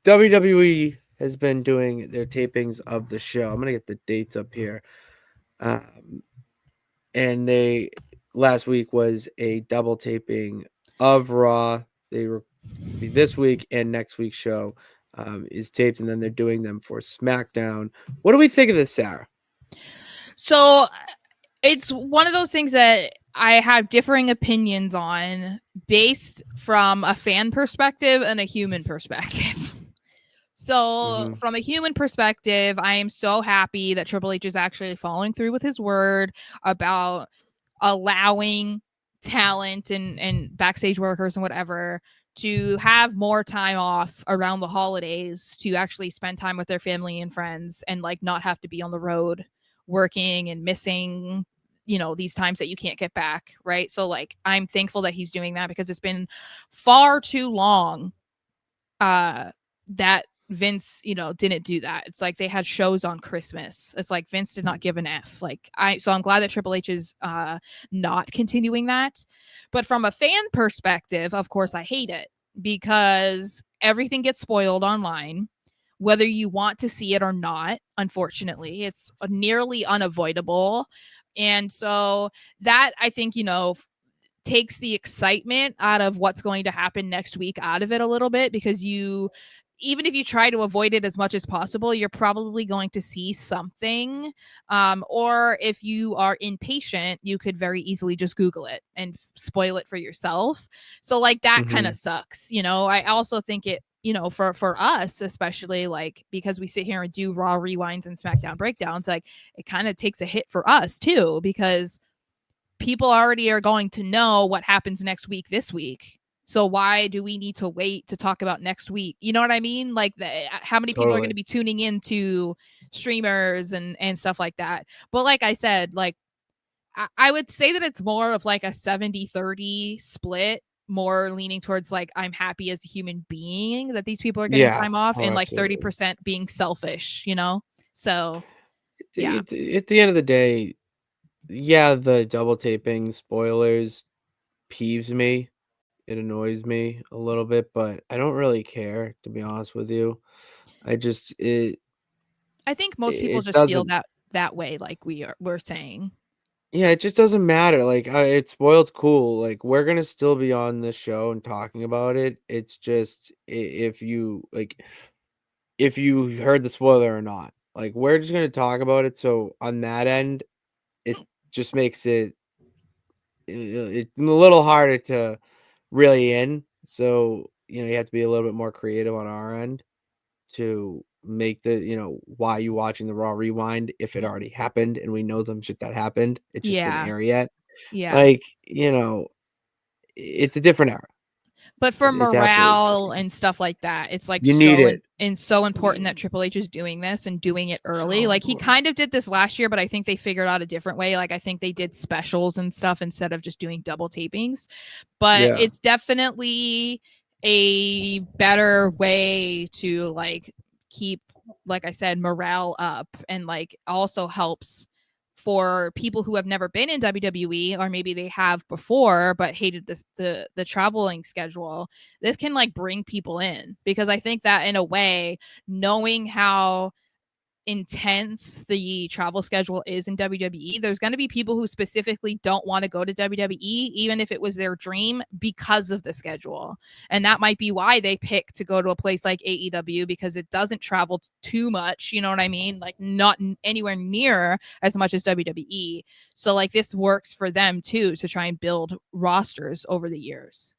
WWE has been doing their tapings of the show. I'm gonna get the dates up here. Um, and they last week was a double taping of Raw. They were be this week, and next week's show is taped, and then they're doing them for SmackDown. What do we think of this, Sarah? So it's one of those things that I have differing opinions on based from a fan perspective and a human perspective. So, from a human perspective, I am so happy that Triple H is actually following through with his word about allowing talent and backstage workers and whatever to have more time off around the holidays to actually spend time with their family and friends and like not have to be on the road working and missing these times that you can't get back, right? So like I'm thankful that he's doing that because it's been far too long that Vince, didn't do that. It's like they had shows on Christmas. It's like Vince did not give an F. So I'm glad that Triple H is not continuing that. But from a fan perspective, of course, I hate it because everything gets spoiled online, whether you want to see it or not. Unfortunately, it's nearly unavoidable. And so that I think, takes the excitement out of what's going to happen next week out of it a little bit because even if you try to avoid it as much as possible, you're probably going to see something. Or if you are impatient, you could very easily just Google it and spoil it for yourself. So like that kind of sucks. I also think it, for us, especially like because we sit here and do Raw rewinds and SmackDown breakdowns, like it kind of takes a hit for us too, because people already are going to know what happens next week this week. So why do we need to wait to talk about next week? You know what I mean? Like how many people are going to be tuning into streamers and stuff like that. But like I said, like I would say that it's more of like a 70-30 split, more leaning towards like I'm happy as a human being that these people are getting time off and like 30% being selfish, So yeah. At the end of the day, yeah, the double taping spoilers peeves me. It annoys me a little bit, but I don't really care, to be honest with you. I think most people just feel doesn't. that way, like we're saying. Yeah, it just doesn't matter. Like it's spoiled cool. Like we're gonna still be on this show and talking about it. It's just if you heard the spoiler or not. Like we're just gonna talk about it. So on that end, it just makes it's a little harder to really in. So you have to be a little bit more creative on our end to make why you watching the Raw rewind if it already happened and we know some shit that happened. It just didn't Yeah. air yet. Yeah. Like, it's a different era. But for It's absolutely morale and stuff like that, it's like you need it. so important that Triple H is doing this and doing it early. So Like he kind of did this last year, but I think they figured out a different way. Like I think they did specials and stuff instead of just doing double tapings. But yeah. it's definitely a better way to like keep, like I said, morale up, and like also helps for people who have never been in WWE, or maybe they have before but hated the traveling schedule. This can like bring people in, because I think that in a way, knowing how intense the travel schedule is in WWE, there's going to be people who specifically don't want to go to WWE, even if it was their dream, because of the schedule. And that might be why they pick to go to a place like AEW, because it doesn't travel too much. You know what I mean? Like not anywhere near as much as WWE. So like this works for them too, to try and build rosters over the years.